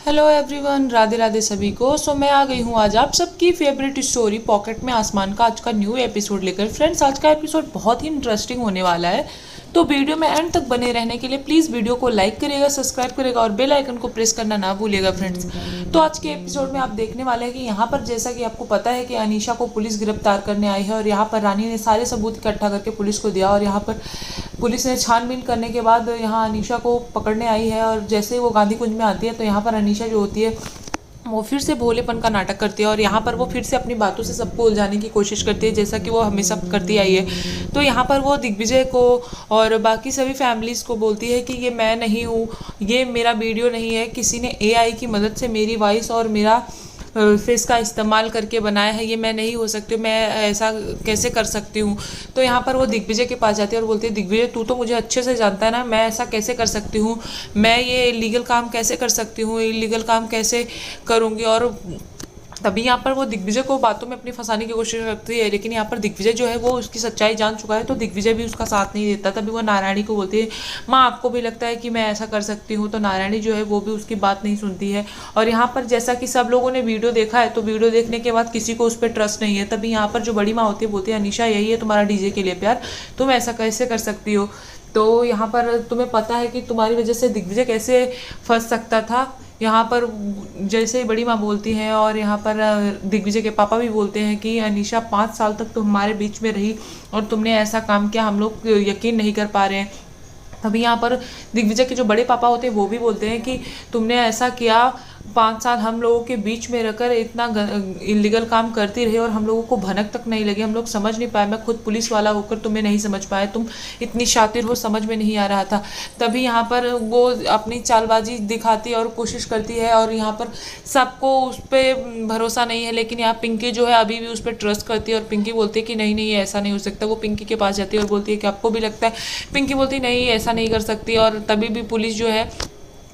Hello everyone, Radhe Radhe सभी को। मैं आ गई हूँ आज आप सबकी फेवरेट स्टोरी पॉकेट में आसमान का आज का न्यू एपिसोड लेकर। फ्रेंड्स, आज का एपिसोड बहुत ही इंटरेस्टिंग होने वाला है, तो वीडियो में एंड तक बने रहने के लिए प्लीज़ वीडियो को लाइक करेगा, सब्सक्राइब करेगा और बेल आइकन को प्रेस करना ना भूलिएगा। फ्रेंड्स, तो आज के एपिसोड में आप देखने वाले हैं कि यहाँ पर जैसा कि आपको पता है कि अनीशा को पुलिस गिरफ्तार करने आई है और यहाँ पर रानी ने सारे सबूत इकट्ठा करके पुलिस को दिया और यहाँ पर पुलिस ने छानबीन करने के बाद यहाँ अनीशा को पकड़ने आई है। और जैसे ही वो गांधी कुंज में आती है तो यहाँ पर अनीशा जो होती है वो फिर से भोलेपन का नाटक करती है और यहाँ पर वो फिर से अपनी बातों से सबको उलझाने की कोशिश करती है, जैसा कि वो हमेशा करती आई है। तो यहाँ पर वो दिग्विजय को और बाकी सभी फैमिलीज़ को बोलती है कि ये मैं नहीं हूँ, ये मेरा वीडियो नहीं है, किसी ने एआई की मदद से मेरी वॉइस और मेरा फेस का इस्तेमाल करके बनाया है, ये मैं नहीं हो सकती, मैं ऐसा कैसे कर सकती हूँ। तो यहाँ पर वो दिग्विजय के पास जाती है और बोलती है, दिग्विजय तू तो मुझे अच्छे से जानता है ना, मैं ऐसा कैसे कर सकती हूँ, मैं ये इलीगल काम कैसे कर सकती हूँ, इलीगल काम कैसे करूँगी। और तभी यहाँ पर वो दिग्विजय को बातों में अपनी फंसाने की कोशिश करती है, लेकिन यहाँ पर दिग्विजय जो है वो उसकी सच्चाई जान चुका है, तो दिग्विजय भी उसका साथ नहीं देता। तभी वो नारायणी को बोलती है, माँ आपको भी लगता है कि मैं ऐसा कर सकती हूँ। तो नारायणी जो है वो भी उसकी बात नहीं सुनती है। और यहाँ पर जैसा कि सब लोगों ने वीडियो देखा है, तो वीडियो देखने के बाद किसी को उस पर ट्रस्ट नहीं है। तभी यहाँ पर जो बड़ी माँ होती है बोलती है, अनीशा यही है तुम्हारा डीजे के लिए प्यार, तुम ऐसा कैसे कर सकती हो। तो यहाँ पर तुम्हें पता है कि तुम्हारी वजह से दिग्विजय कैसे फंस सकता था। यहाँ पर जैसे ही बड़ी माँ बोलती हैं और यहाँ पर दिग्विजय के पापा भी बोलते हैं कि अनीशा 5 साल तक तो हमारे बीच में रही और तुमने ऐसा काम किया, हम लोग यकीन नहीं कर पा रहे हैं। तभी यहाँ पर दिग्विजय के जो बड़े पापा होते हैं वो भी बोलते हैं कि तुमने ऐसा किया, 5 साल हम लोगों के बीच में रहकर इतना इलीगल काम करती रही और हम लोगों को भनक तक नहीं लगी, हम लोग समझ नहीं पाए, मैं खुद पुलिस वाला होकर तुम्हें नहीं समझ पाया, तुम इतनी शातिर हो, समझ में नहीं आ रहा था। तभी यहाँ पर वो अपनी चालबाजी दिखाती है और कोशिश करती है और यहाँ पर सबको उस पर भरोसा नहीं है, लेकिन यहाँ पिंकी जो है अभी भी उस पर ट्रस्ट करती है और पिंकी बोलती है कि नहीं नहीं ऐसा नहीं हो सकता। वो पिंकी के पास जाती है और बोलती है कि आपको भी लगता है। पिंकी बोलती है नहीं ऐसा नहीं कर सकती। और तभी भी पुलिस जो है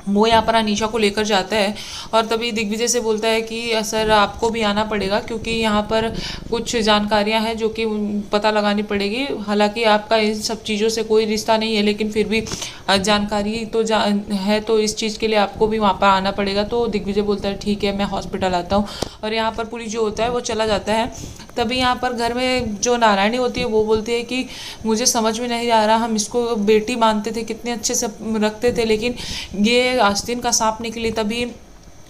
वो यहाँ पर अनीशा को लेकर जाता है और तभी दिग्विजय से बोलता है कि सर आपको भी आना पड़ेगा, क्योंकि यहाँ पर कुछ जानकारियाँ हैं जो कि पता लगानी पड़ेगी। हालांकि आपका इन सब चीज़ों से कोई रिश्ता नहीं है, लेकिन फिर भी जानकारी तो है, तो इस चीज़ के लिए आपको भी वहाँ पर आना पड़ेगा। तो दिग्विजय बोलता है ठीक है, मैं हॉस्पिटल आता हूँ। और यहाँ पर पुलिस जो होता है वो चला जाता है। तभी यहाँ पर घर में जो नारायणी होती है वो बोलती है कि मुझे समझ में नहीं आ रहा, हम इसको बेटी मानते थे, कितने अच्छे से रखते थे, लेकिन ये आस्तीन का सांप निकली। तभी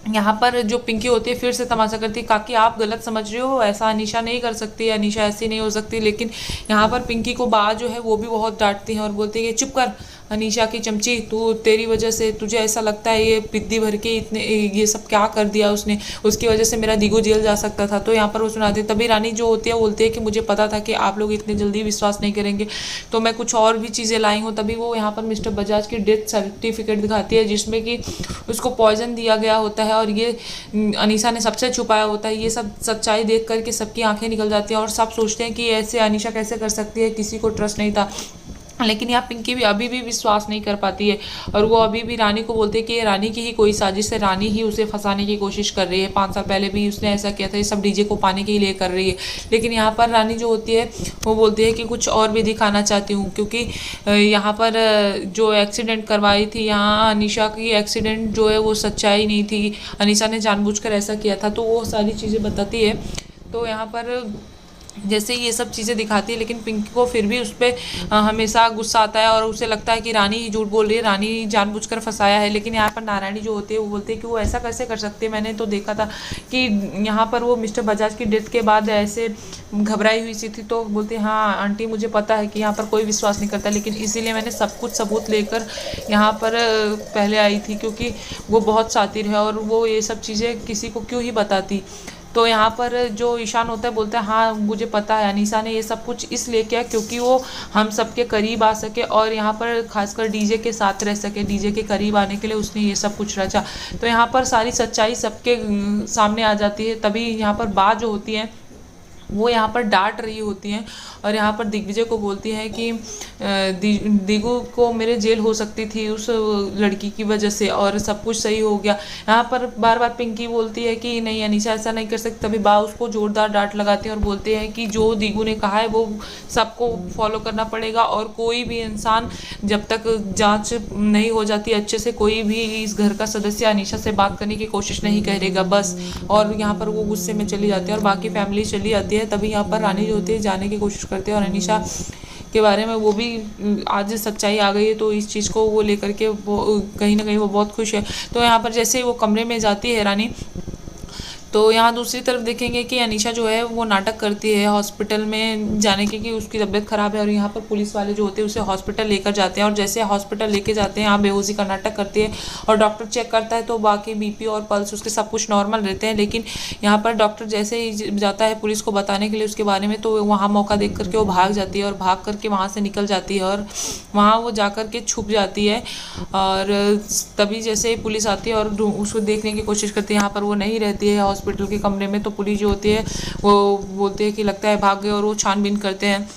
यहाँ पर जो पिंकी होती है फिर से तमाशा करती है, काकी आप गलत समझ रहे हो, ऐसा अनीशा नहीं कर सकती, अनीशा ऐसी नहीं हो सकती। लेकिन यहाँ पर पिंकी को बा जो है वो भी बहुत डांटती है और बोलती है चुप कर अनीशा की चमची, तू तेरी वजह से तुझे ऐसा लगता है ये पिद्दी भर के इतने ये सब क्या कर दिया उसने, उसकी वजह से मेरा दिगो जेल जा सकता था। तो यहाँ पर वो सुनाती है। तभी रानी जो होती है वो बोलती है कि मुझे पता था कि आप लोग इतने जल्दी विश्वास नहीं करेंगे, तो मैं कुछ और भी चीज़ें लाई हूँ। तभी वो यहाँ पर मिस्टर बजाज की डेथ सर्टिफिकेट दिखाती है जिसमें कि उसको पॉइजन दिया गया होता है और ये अनीशा ने सबसे छुपाया होता है। ये सब सच्चाई देख करके सबकी आंखें निकल जाती हैं और सब सोचते हैं कि ऐसे अनीशा कैसे कर सकती है, किसी को ट्रस्ट नहीं था। लेकिन यहाँ पिंकी भी अभी भी विश्वास नहीं कर पाती है और वो अभी भी रानी को बोलती है कि ये रानी की ही कोई साजिश है, रानी ही उसे फंसाने की कोशिश कर रही है, 5 साल पहले भी उसने ऐसा किया था, ये सब डीजे को पाने के लिए कर रही है। लेकिन यहाँ पर रानी जो होती है वो बोलती है कि कुछ और भी दिखाना चाहती हूँ, क्योंकि यहाँ पर जो एक्सीडेंट करवाई थी यहाँ अनीशा की, एक्सीडेंट जो है वो सच्चाई नहीं थी, अनीशा ने जानबूझकर ऐसा किया था। तो वो सारी चीज़ें बताती है। तो यहाँ पर जैसे ये सब चीज़ें दिखाती है, लेकिन पिंकी को फिर भी उस पर हमेशा गुस्सा आता है और उसे लगता है कि रानी ही झूठ बोल रही है, रानी जानबूझकर फंसाया है। लेकिन यहाँ पर नारायणी जो होती है वो बोलती है कि वो ऐसा कैसे कर सकती है, मैंने तो देखा था कि यहाँ पर वो मिस्टर बजाज की डेथ के बाद ऐसे घबराई हुई सी थी। तो बोलती है हाँ आंटी मुझे पता है कि यहाँ पर कोई विश्वास नहीं करता, लेकिन इसीलिए मैंने सब कुछ सबूत लेकर यहाँ पर पहले आई थी, क्योंकि वो बहुत शातिर है और वो ये सब चीज़ें किसी को क्यों ही बताती। तो यहाँ पर जो ईशान होता है बोलता है हाँ मुझे पता है अनीशा ने ये सब कुछ इसलिए किया क्योंकि वो हम सबके करीब आ सके और यहाँ पर खासकर डीजे के साथ रह सके, डीजे के करीब आने के लिए उसने ये सब कुछ रचा। तो यहाँ पर सारी सच्चाई सबके सामने आ जाती है। तभी यहाँ पर बात जो होती है वो यहाँ पर डांट रही होती हैं और यहाँ पर दिग्विजय को बोलती है कि दिगू को मेरे जेल हो सकती थी उस लड़की की वजह से और सब कुछ सही हो गया। यहाँ पर बार बार पिंकी बोलती है कि नहीं अनीशा ऐसा नहीं कर सकती, तभी बा उसको जोरदार डांट लगाते हैं और बोलते हैं कि जो दिगू ने कहा है वो सबको फॉलो करना पड़ेगा और कोई भी इंसान जब तक जांच नहीं हो जाती अच्छे से कोई भी इस घर का सदस्य अनीशा से बात करने की कोशिश नहीं करेगा बस। और यहाँ पर वो गुस्से में चली जाती है और बाकी फैमिली चली जाती है। तभी यहाँ पर रानी जो होती है जाने की कोशिश करती है और अनीशा के बारे में वो भी आज सच्चाई आ गई है तो इस चीज़ को वो लेकर के वो कहीं ना कहीं वो बहुत खुश है। तो यहाँ पर जैसे वो कमरे में जाती है रानी, तो यहाँ दूसरी तरफ देखेंगे कि अनीशा जो है वो नाटक करती है हॉस्पिटल में जाने की कि उसकी तबीयत ख़राब है और यहाँ पर पुलिस वाले जो होते हैं उसे हॉस्पिटल लेकर जाते हैं और जैसे हॉस्पिटल लेके जाते हैं यहाँ बेहोशी का नाटक करती है और डॉक्टर चेक करता है तो बाकी बीपी और पल्स उसके सब कुछ नॉर्मल रहते हैं। लेकिन यहाँ पर डॉक्टर जैसे ही जाता है पुलिस को बताने के लिए उसके बारे में तो वहाँ मौका देख करके वो भाग जाती है और भाग करके वहाँ से निकल जाती है और वहाँ वो जा कर के छुप जाती है। और तभी जैसे ही पुलिस आती है और उसको देखने की कोशिश करती है यहाँ पर वो नहीं रहती है हॉस्पिटल के कमरे में, तो पुलिस जो होती है वो बोलती है कि लगता है भाग गए और वो छानबीन करते हैं।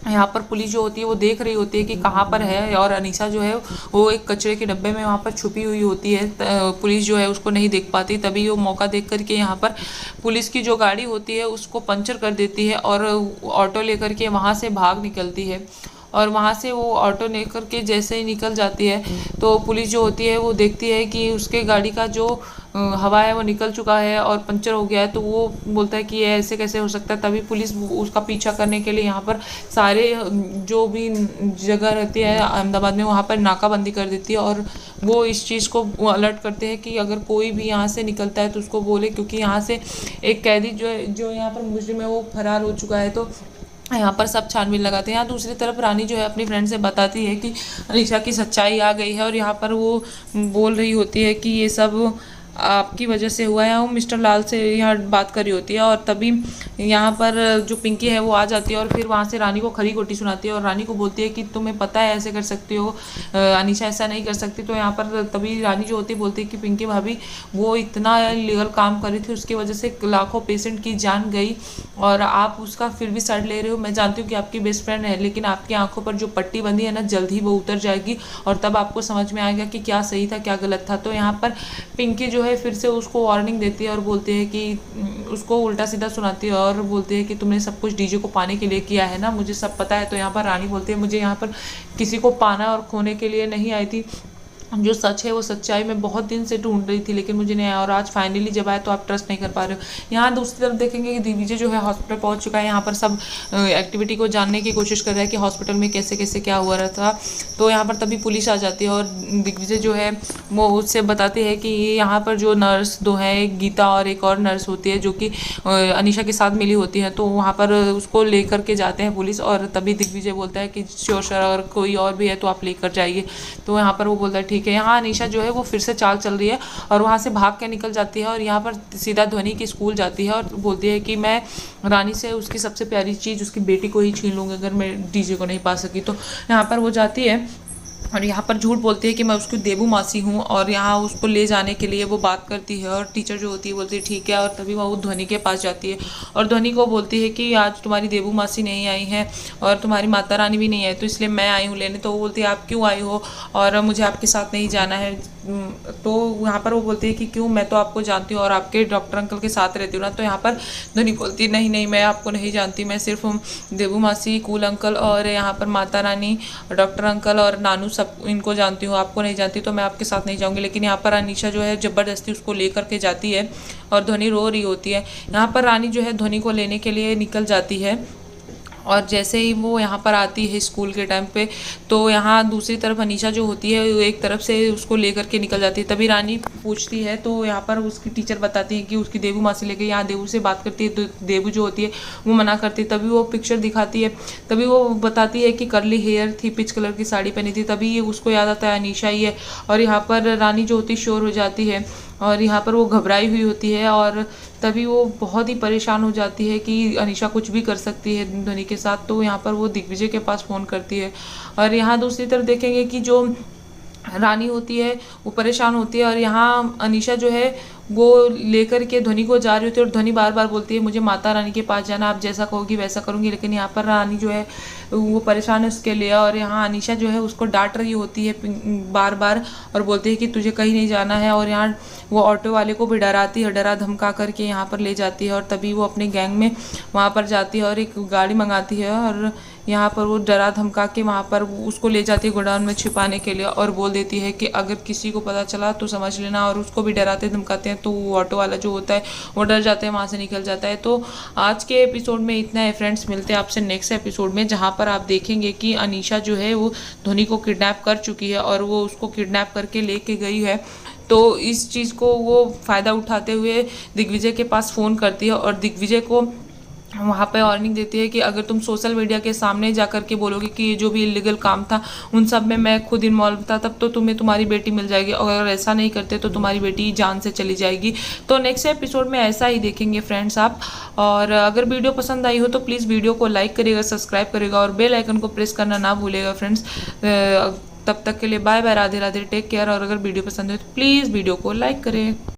यहाँ पर पुलिस जो होती है वो देख रही होती है कि कहाँ पर है और अनीशा जो है वो एक कचरे के डब्बे में वहाँ पर छुपी हुई होती है। पुलिस जो है उसको नहीं देख पाती, तभी वो मौका देख करके यहाँ पर पुलिस की जो गाड़ी होती है उसको पंचर कर देती है और ऑटो लेकर के वहाँ से भाग निकलती है। और वहाँ से वो ऑटो लेकर के जैसे ही निकल जाती है तो पुलिस जो होती है वो देखती है कि उसके गाड़ी का जो हवा है वो निकल चुका है और पंचर हो गया है। तो वो बोलता है कि ये ऐसे कैसे हो सकता है। तभी पुलिस उसका पीछा करने के लिए यहाँ पर सारे जो भी जगह रहती है अहमदाबाद में वहाँ पर नाकाबंदी कर देती है और वो इस चीज़ को अलर्ट करते हैं कि अगर कोई भी यहाँ से निकलता है तो उसको बोले, क्योंकि यहाँ से एक कैदी जो यहाँ पर मुजरिम है वो फरार हो चुका है। तो यहाँ पर सब छानबीन लगाते हैं। यहाँ दूसरी तरफ रानी जो है अपनी फ्रेंड से बताती है कि अनीशा की सच्चाई आ गई है और यहाँ पर वो बोल रही होती है कि ये सब आपकी वजह से हुआ है। वो मिस्टर लाल से यहाँ बात कर रही होती है और तभी यहाँ पर जो पिंकी है वो आ जाती है और फिर वहाँ से रानी को खरी खोटी सुनाती है और रानी को बोलती है कि तुम्हें पता है ऐसे कर सकती हो, अनीशा ऐसा नहीं कर सकती। तो यहाँ पर तभी रानी जो होती है बोलती है कि पिंकी भाभी वो इतना इलीगल काम कर रही थी, उसकी वजह से लाखों पेशेंट की जान गई और आप उसका फिर भी साइड ले रहे हो। मैं जानती हूँ कि आपकी बेस्ट फ्रेंड है, लेकिन आपकी आंखों पर जो पट्टी बंधी है ना जल्द ही वो उतर जाएगी और तब आपको समझ में आएगा कि क्या सही था क्या गलत था। तो यहाँ पर पिंकी जो है फिर से उसको वार्निंग देती है और बोलती है कि उसको उल्टा सीधा सुनाती है और बोलती है कि तुमने सब कुछ डीजे को पाने के लिए किया है ना, मुझे सब पता है। तो यहाँ पर रानी बोलती है मुझे यहाँ पर किसी को पाना और खोने के लिए नहीं आई थी, जो सच है वो सच्चाई मैं बहुत दिन से ढूंढ रही थी लेकिन मुझे नहीं आया और आज फाइनली जब आया तो आप ट्रस्ट नहीं कर पा रहे हो। यहाँ दूसरी तरफ देखेंगे कि दिग्विजय जो है हॉस्पिटल पहुंच चुका है। यहाँ पर सब एक्टिविटी को जानने की कोशिश कर रहा है कि हॉस्पिटल में कैसे कैसे क्या हुआ रहा था। तो यहाँ पर तभी पुलिस आ जाती है और दिग्विजय जो है वो उससे बताती है कि यहाँ पर जो नर्स दो हैं, एक गीता और एक और नर्स होती है जो कि अनीशा के साथ मिली होती है। तो वहाँ पर उसको लेकर के जाते हैं पुलिस और तभी दिग्विजय बोलता है कि श्योर सर अगर कोई और भी है तो आप लेकर जाइए। तो यहाँ पर वो बोलता है ठीक है। यहाँ अनीशा जो है वो फिर से चाल चल रही है और वहाँ से भाग के निकल जाती है और यहाँ पर सीधा ध्वनि की स्कूल जाती है और बोलती है कि मैं रानी से उसकी सबसे प्यारी चीज़ उसकी बेटी को ही छीन लूँगी अगर मैं डीजे को नहीं पा सकी। तो यहाँ पर वो जाती है और यहाँ पर झूठ बोलती है कि मैं उसकी देबू मासी हूँ और यहाँ उसको ले जाने के लिए वो बात करती है और टीचर जो होती है बोलती है ठीक है। और तभी वो ध्वनि के पास जाती है और ध्वनि को बोलती है कि आज तुम्हारी देबू मासी नहीं आई है और तुम्हारी माता रानी भी नहीं आई तो इसलिए मैं आई हूँ लेने। तो वो बोलती है आप क्यों आई हो और मुझे आपके साथ नहीं जाना है। तो यहाँ पर वो बोलती है कि क्यों, मैं तो आपको जानती हूँ और आपके डॉक्टर अंकल के साथ रहती हूँ ना। तो यहाँ पर ध्वनि बोलती है नहीं नहीं मैं आपको नहीं जानती, मैं सिर्फ देबू मासी, कूल अंकल और यहाँ पर माता रानी, डॉक्टर अंकल और नानू सब इनको जानती हूँ, आपको नहीं जानती। तो मैं आपके साथ नहीं जाऊँगी। लेकिन यहाँ पर अनीशा जो है ज़बरदस्ती उसको लेकर के जाती है और ध्वनि रो रही होती है। यहाँ पर रानी जो है ध्वनि को लेने के लिए निकल जाती है और जैसे ही वो यहाँ पर आती है स्कूल के टाइम पे तो यहाँ दूसरी तरफ अनीशा जो होती है वो एक तरफ से उसको लेकर के निकल जाती है। तभी रानी पूछती है तो यहाँ पर उसकी टीचर बताती है कि उसकी देबू मासी लेके यहाँ देबू से बात करती है तो देबू जो होती है वो मना करती है। तभी वो पिक्चर दिखाती है, तभी वो बताती है कि कर्ली हेयर थी, पिच कलर की साड़ी पहनी थी। तभी उसको याद आता है अनीशा ही है और यहाँ पर रानी जो होती है श्योर हो जाती है और यहाँ पर वो घबराई हुई होती है और तभी वो बहुत ही परेशान हो जाती है कि अनीशा कुछ भी कर सकती है ध्वनि के साथ। तो यहाँ पर वो दिग्विजय के पास फ़ोन करती है और यहाँ दूसरी तरफ देखेंगे कि जो रानी होती है वो परेशान होती है और यहाँ अनीशा जो है वो लेकर के ध्वनि को जा रही होती है और ध्वनि बार बार बोलती है मुझे माता रानी के पास जाना, आप जैसा कहोगी वैसा करूँगी। लेकिन यहाँ पर रानी जो है वो परेशान है उसके लिए, और यहाँ अनीशा जो है उसको डांट रही होती है बार बार और बोलती है कि तुझे कहीं नहीं जाना है। और यहाँ वो ऑटो वाले को भी डराती है, डरा धमका करके यहाँ पर ले जाती है, और तभी वो अपने गैंग में वहाँ पर जाती है और एक गाड़ी मंगाती है, और यहाँ पर वो डरा धमका के वहाँ पर उसको ले जाती है गोडाउन में छिपाने के लिए, और बोल देती है कि अगर किसी को पता चला तो समझ लेना। और उसको भी डराते धमकाते हैं, तो वो ऑटो वाला जो होता है वो डर जाता है, वहाँ से निकल जाता है। तो आज के एपिसोड में इतना है फ्रेंड्स, मिलते हैं आपसे नेक्स्ट एपिसोड में, जहाँ पर आप देखेंगे कि अनीशा जो है वो ध्वनि को किडनैप कर चुकी है और वो उसको किडनैप करके लेके गई है। तो इस चीज़ को वो फ़ायदा उठाते हुए दिग्विजय के पास फ़ोन करती है और दिग्विजय को वहाँ पे वार्निंग देती है कि अगर तुम सोशल मीडिया के सामने जा कर के बोलोगे कि ये जो भी इलीगल काम था उन सब में मैं खुद इन्वॉल्व था, तब तो तुम्हें तुम्हारी बेटी मिल जाएगी, और अगर ऐसा नहीं करते तो तुम्हारी बेटी जान से चली जाएगी। तो नेक्स्ट एपिसोड में ऐसा ही देखेंगे फ्रेंड्स आप। और अगर वीडियो पसंद आई हो तो प्लीज़ वीडियो को लाइक करिएगा, सब्सक्राइब करिएगा और बेल आइकन को प्रेस करना ना भूलिएगा फ्रेंड्स। तब तक के लिए bye bye, Radhe Radhe, take care. और अगर वीडियो पसंद हो तो प्लीज़ वीडियो को लाइक करें।